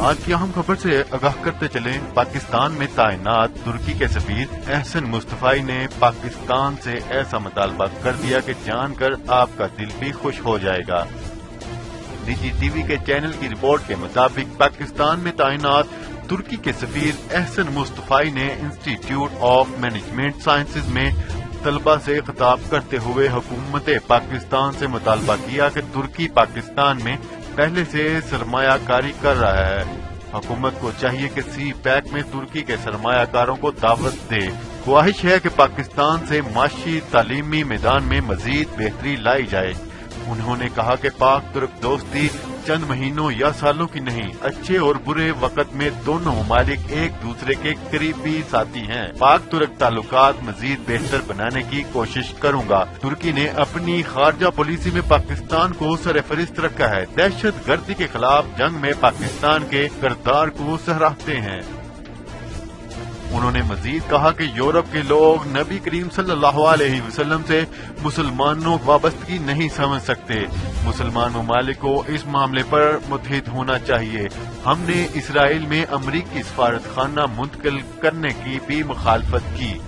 آج کی اہم خبر سے آگاہ کرتے چلیں۔ پاکستان میں تعینات ترکی کے سفیر احسن مصطفی نے پاکستان سے ایسا مطالبہ کر دیا کہ جان کر آپ کا دل بھی خوش ہو جائے گا۔ نجی ٹی وی کے چینل کی رپورٹ کے مطابق پاکستان میں تعینات ترکی کے سفیر احسن مصطفی نے انسٹی ٹیوٹ آف مینجمنٹ سائنسز میں طلبہ سے خطاب کرتے ہوئے حکومت پاکستان سے مطالبہ کیا کہ ترکی پاکستان میں پہلے سے سرمایہ کاری کر رہا ہے۔ حکومت کو چاہیے کہ سی پیک میں ترکی کے سرمایہ کاروں کو دعوت دے۔ خواہش ہے کہ پاکستان سے معاشی تعلیمی میدان میں مزید بہتری لائی جائے۔ انہوں نے کہا کہ پاک ترک دوستی چند مہینوں یا سالوں کی نہیں، اچھے اور برے وقت میں دونوں ممالک ایک دوسرے کے قریبی ساتھی ہیں۔ پاک ترک تعلقات مزید بہتر بنانے کی کوشش کروں گا۔ ترکی نے اپنی خارجہ پالیسی میں پاکستان کو سرفہرست رکھا ہے۔ دہشت گردی کے خلاف جنگ میں پاکستان کے کردار کو سراہتے ہیں۔ انہوں نے مزید کہا کہ یورپ کے لوگ نبی کریم صلی اللہ علیہ وسلم سے مسلمانوں وابستگی نہیں سمجھ سکتے۔ مسلمان ممالک کو اس معاملے پر متحد ہونا چاہیے۔ ہم نے اسرائیل میں امریکی سفارت خانہ منتقل کرنے کی بھی مخالفت کی۔